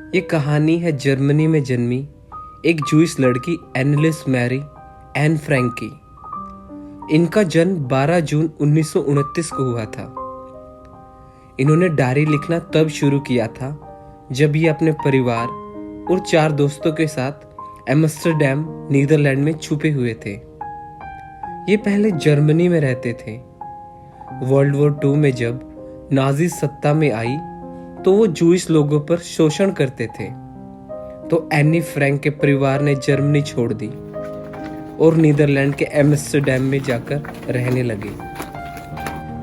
ये कहानी है जर्मनी में जन्मी एक जूइश लड़की एनलिस मैरी एन फ्रैंक की। इनका जन्म 12 जून 1929 को हुआ था। इन्होंने डायरी लिखना तब शुरू किया था जब ये अपने परिवार और 4 दोस्तों के साथ एम्स्टर्डम नीदरलैंड में छुपे हुए थे। ये पहले जर्मनी में रहते थे। वर्ल्ड वॉर 2 में जब नाजी सत्ता में आई तो वो जूइश लोगों पर शोषण करते थे, तो एनी फ्रैंक के परिवार ने जर्मनी छोड़ दी और नीदरलैंड के एम्स्टर्डम में जाकर रहने लगे।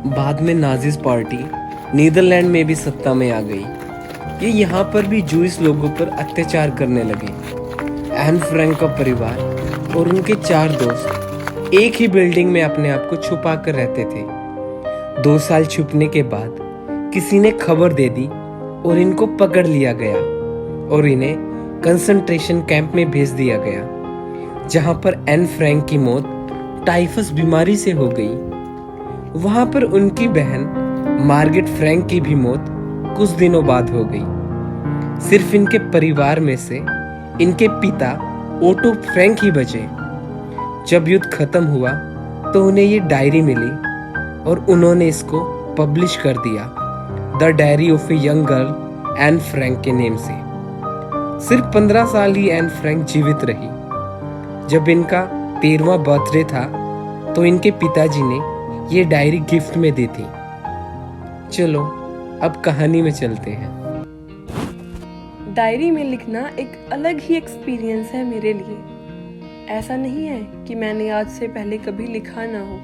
बाद में नाजीज पार्टी नीदरलैंड में भी सत्ता में आ गई। ये यहाँ पर भी जूइश लोगों पर अत्याचार करने लगे। एन फ्रैंक का परिवार और उनके 4 दोस्त एक ही बिल्डिंग में अपने आप को छुपा कर रहते थे। 2 साल छुपने के बाद किसी ने खबर दे दी और इनको पकड़ लिया गया और इन्हें कंसंट्रेशन कैंप में भेज दिया गया, जहां पर एन फ्रैंक की मौत टाइफस बीमारी से हो गई। वहां पर उनकी बहन मार्गरेट फ्रैंक की भी मौत कुछ दिनों बाद हो गई। सिर्फ इनके परिवार में से इनके पिता ओटो फ्रैंक ही बचे। जब युद्ध खत्म हुआ तो उन्हें ये डायरी मिली और उन्होंने इसको पब्लिश कर दिया, the diary of a young girl Anne Frank के नेम से। सिर्फ 15 साल ही एन फ्रैंक जीवित रही। जब इनका 13वां बर्थडे था तो इनके पिताजी ने ये डायरी गिफ्ट में दी थी। चलो अब कहानी में चलते हैं। डायरी में लिखना एक अलग ही एक्सपीरियंस है मेरे लिए। ऐसा नहीं है कि मैंने आज से पहले कभी लिखा ना हो,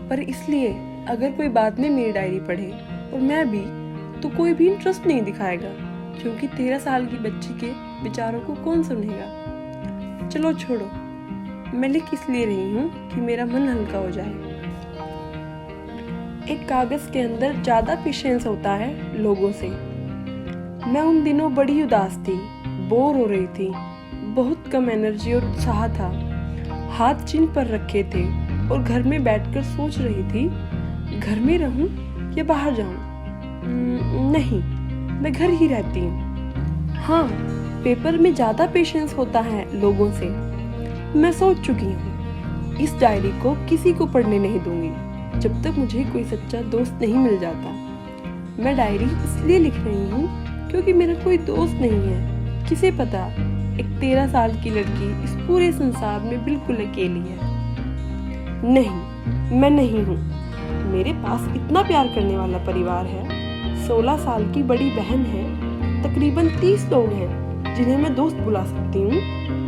पर इसलिए अगर कोई बाद में मेरी डायरी पढ़े और मैं भी, तो कोई भी इंटरेस्ट नहीं दिखाएगा, क्योंकि 13 साल की बच्ची के विचारों को कौन सुनेगा। चलो छोड़ो, मैं लिख इसलिए रही हूँ कि मेरा मन हल्का हो जाए। एक कागज के अंदर ज्यादा पेशेंस होता है लोगों से। मैं उन दिनों बड़ी उदास थी, बोर हो रही थी, बहुत कम एनर्जी और उत्साह था। हाथ चिन पर रखे थे और घर में बैठकर सोच रही थी, घर में रहूं या बाहर जाऊं। नहीं, मैं घर ही रहती हूँ। हाँ, पेपर में ज्यादा पेशेंस होता है लोगों से। मैं सोच चुकी हूँ, इस डायरी को किसी को पढ़ने नहीं दूंगी जब तक मुझे कोई सच्चा दोस्त नहीं मिल जाता। मैं डायरी इसलिए लिख रही हूँ क्योंकि मेरा कोई दोस्त नहीं है। किसे पता, एक 13 साल की लड़की इस पूरे संसार में बिल्कुल अकेली है। नहीं, मैं नहीं हूँ। मेरे पास इतना प्यार करने वाला परिवार है। 16 साल की बड़ी बहन है। तकरीबन 30 लोग हैं जिन्हें मैं दोस्त बुला सकती हूँ।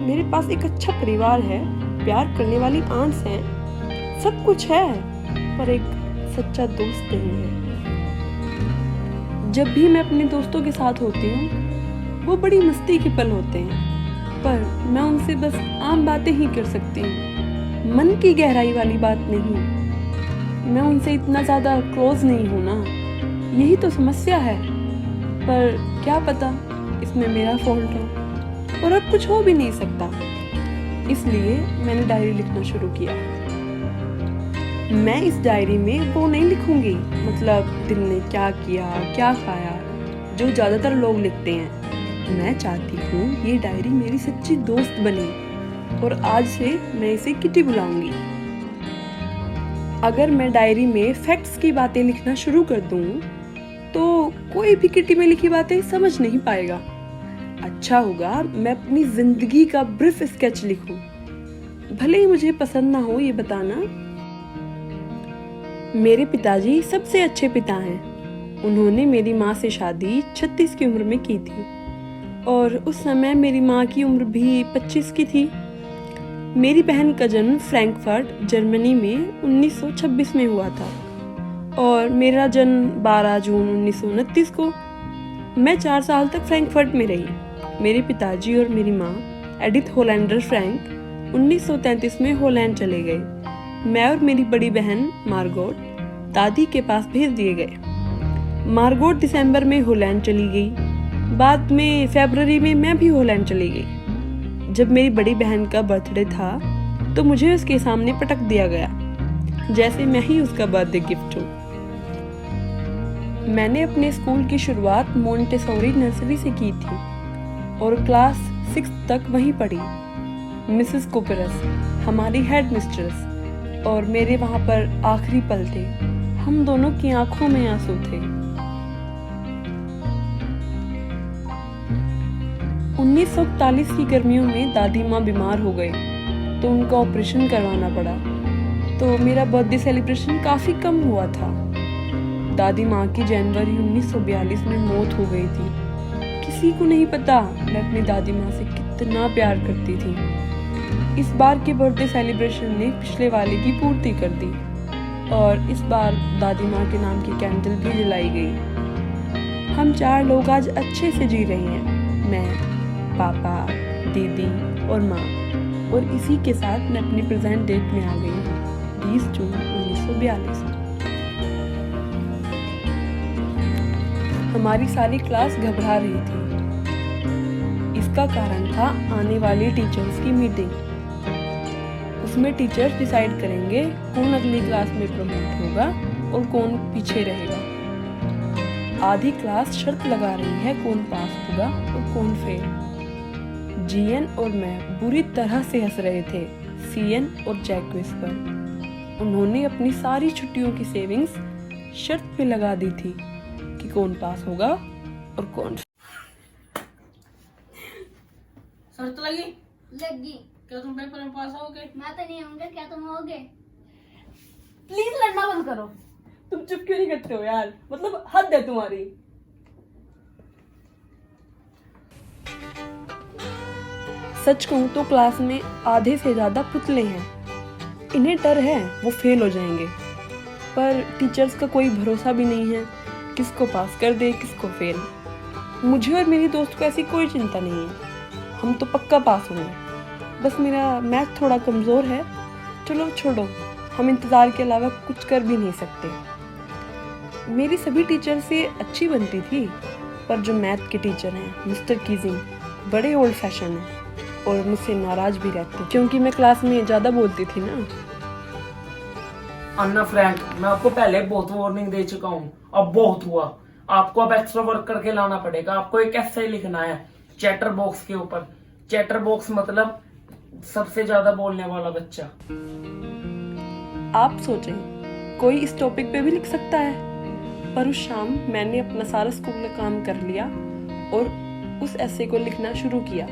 मेरे पास एक अच्छा परिवार है, प्यार करने वाली आंट्स हैं, सब कुछ है, पर एक सच्चा दोस्त नहीं है। जब भी मैं अपने दोस्तों के साथ होती हूँ, वो बड़ी मस्ती के पल होते हैं, पर मैं उनसे बस आम बातें ही कर सकती हूँ, मन की गहराई वाली बात नहीं। मैं उनसे इतना ज्यादा क्लोज नहीं हूँ ना, यही तो समस्या है। पर क्या पता इसमें मेरा फॉल्ट हो, और अब कुछ हो भी नहीं सकता। इसलिए मैंने डायरी लिखना शुरू किया। मैं इस डायरी में वो नहीं लिखूंगी, मतलब दिन में क्या किया, क्या खाया, जो ज्यादातर लोग लिखते हैं। मैं चाहती हूँ ये डायरी मेरी सच्ची दोस्त बने, और आज से मैं इसे किटी बुलाऊंगी। अगर मैं डायरी में फैक्ट्स की बातें लिखना शुरू कर दूं, तो कोई भी किटी में लिखी बातें समझ नहीं पाएगा। अच्छा होगा मैं अपनी जिंदगी का ब्रीफ स्केच लिखूं, भले ही मुझे पसंद ना हो ये बताना। मेरे पिताजी सबसे अच्छे पिता हैं। उन्होंने मेरी माँ से शादी 36 की उम्र में की थी, और उस समय मेरी माँ की उम्र भी 25 की थी। मेरी बहन का जन्म फ्रैंकफर्ट जर्मनी में 1926 में हुआ था, और मेरा जन्म 12 जून 1929 को। मैं 4 साल तक फ्रैंकफर्ट में रही। मेरे पिताजी और मेरी माँ एडिथ होलैंडर फ्रैंक 1933 में होलैंड चले गए। मैं और मेरी बड़ी बहन मार्गोट दादी के पास भेज दिए गए। मार्गोट दिसंबर में होलैंड चली गई। बाद में फरवरी में मैं भी होलैंड चली गई। जब मेरी बड़ी बहन का बर्थडे था तो मुझे उसके सामने पटक दिया गया, जैसे मैं ही उसका बर्थडे गिफ्ट हूँ। मैंने अपने स्कूल की शुरुआत मोंटेसोरी नर्सरी से की थी। और क्लास 6 तक वहीं पढ़ी। मिसेस कुपरस हमारी हेड मिस्ट्रेस और मेरे वहाँ पर आखिरी पल थे। हम दोनों की आंखों में आंसू थे। 1941 की गर्मियों में दादी माँ बीमार हो गई तो उनका ऑपरेशन करवाना पड़ा, तो मेरा बर्थडे सेलिब्रेशन काफी कम हुआ था। दादी माँ की जनवरी 1942 में मौत हो गई थी। किसी को नहीं पता मैं अपनी दादी माँ से कितना प्यार करती थी। इस बार के बर्थडे सेलिब्रेशन ने पिछले वाले की पूर्ति कर दी और इस बार दादी माँ के नाम की कैंडल भी जलाई गई। हम 4 लोग आज अच्छे से जी रहे हैं, मैं, पापा, दीदी और माँ। और इसी के साथ मैं अपनी प्रेजेंट डेट में आ गई हूँ, 20 जून 1942। हमारी सारी क्लास घबरा रही थी। इसका कारण था आने वाली टीचर्स की मीटिंग। उसमें टीचर्स डिसाइड करेंगे कौन अगली क्लास में प्रमोट होगा और कौन पीछे रहेगा। आधी क्लास शर्त लगा रही है कौन पास होगा और कौन फेल। जीएन और मैं बुरी तरह से हंस रहे थे सीएन और जैक्विस पर। उन्होंने अपनी सारी छुट्टियों की सेविंग्स शर्त पे लगा दी थी कि कौन पास होगा और कौन। शर्त लगी? लगी। क्या तुम पेपर में पास होगे? मैं तो नहीं होंगे, क्या तुम होगे? प्लीज लड़ना बंद करो। तुम चुप क्यों नहीं करते हो यार, मतलब हद है तुम्हारी। सच कहूं तो क्लास में आधे से ज्यादा पुतले हैं। इन्हें डर है वो फेल हो जाएंगे, पर टीचर्स का कोई भरोसा भी नहीं है, किसको पास कर दे किसको फेल। मुझे और मेरी दोस्त को ऐसी कोई चिंता नहीं है, हम तो पक्का पास होंगे। बस मेरा मैथ थोड़ा कमजोर है। चलो छोड़ो, हम इंतजार के अलावा कुछ कर भी नहीं सकते। मेरी सभी टीचर से अच्छी बनती थी, पर जो मैथ के टीचर हैं मिस्टर कीजिंग बड़े ओल्ड फैशन हैं और मुझसे नाराज भी रहते क्योंकि मैं क्लास में ज्यादा बोलती थी ना। अन्ना फ्रैंक, मैं आपको पहले बहुत वार्निंग दे चुका हूँ, अब बहुत हुआ। आपको अब एक्स्ट्रा वर्क करके लाना पड़ेगा। आपको एक ऐसे लिखना है चैटर बॉक्स के ऊपर। चैटर बॉक्स मतलब सबसे ज्यादा बोलने वाला बच्चा। आप सोचें कोई इस टॉपिक पे भी लिख सकता है, पर उस शाम मैंने अपना सारा स्कूल का काम कर लिया और उस ऐसे को लिखना शुरू किया।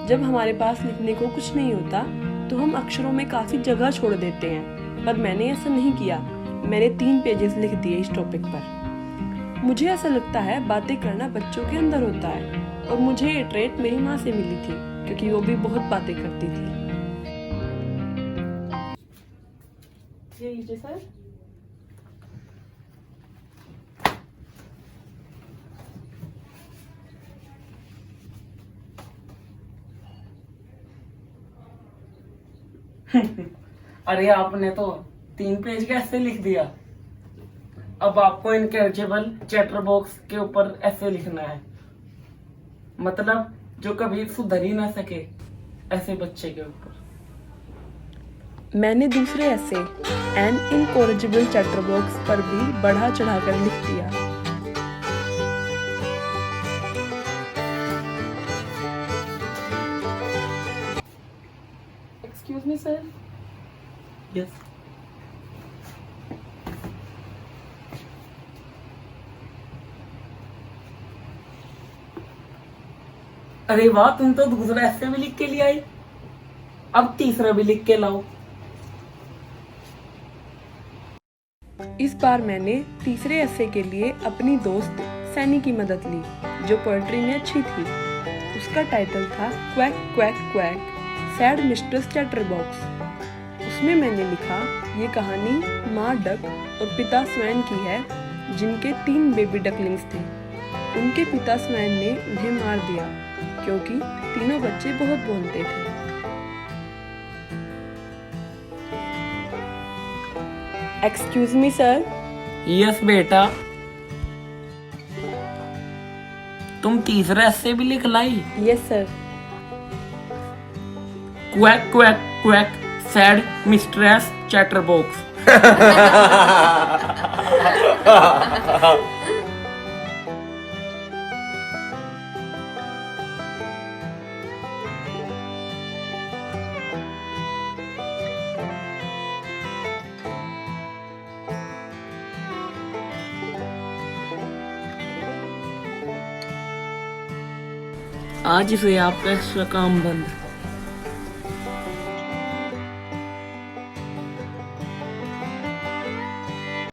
जब हमारे पास लिखने को कुछ नहीं होता तो हम अक्षरों में काफी जगह छोड़ देते हैं, पर मैंने ऐसा नहीं किया। मैंने 3 पेजेस लिख दिए इस टॉपिक पर। मुझे ऐसा लगता है बातें करना बच्चों के अंदर होता है और मुझे ये ट्रेट मेरी माँ से मिली थी क्योंकि वो भी बहुत बातें करती थी। ये लीजिए सर। अरे आपने तो 3 पेज कैसे लिख दिया। अब आपको इनकैचेबल चैटर बॉक्स के ऊपर ऐसे लिखना है, मतलब जो कभी सुधर ही ना सके ऐसे बच्चे के ऊपर। मैंने दूसरे ऐसे एन इनकॉरेजिबल चैटर बॉक्स पर भी बढ़ा चढ़ाकर लिख दिया। Excuse me sir. यस। अरे वाह, तुम तो दूसरा ऐसे भी लिख के ले आई, अब तीसरा भी लिख के लाओ। इस बार मैंने तीसरे ऐसे के लिए अपनी दोस्त सैनी की मदद ली जो पोएट्री में अच्छी थी। उसका टाइटल था quack quack quack said mistress chatter box. उसमें मैंने लिखा, ये कहानी माँ डक और पिता स्वैन की है जिनके 3 बेबी डकलिंग्स थे। उनके पिता स्वैन ने उन्हें मार दिया क्योंकि तीनों बच्चे बहुत बोलते थे। Excuse me sir. यस बेटा। तुम तीसरा ऐसे भी लिख लाई। Yes sir. Quack quack quack said mistress chatterbox. आज से आपका एक्स्ट्रा काम बंद।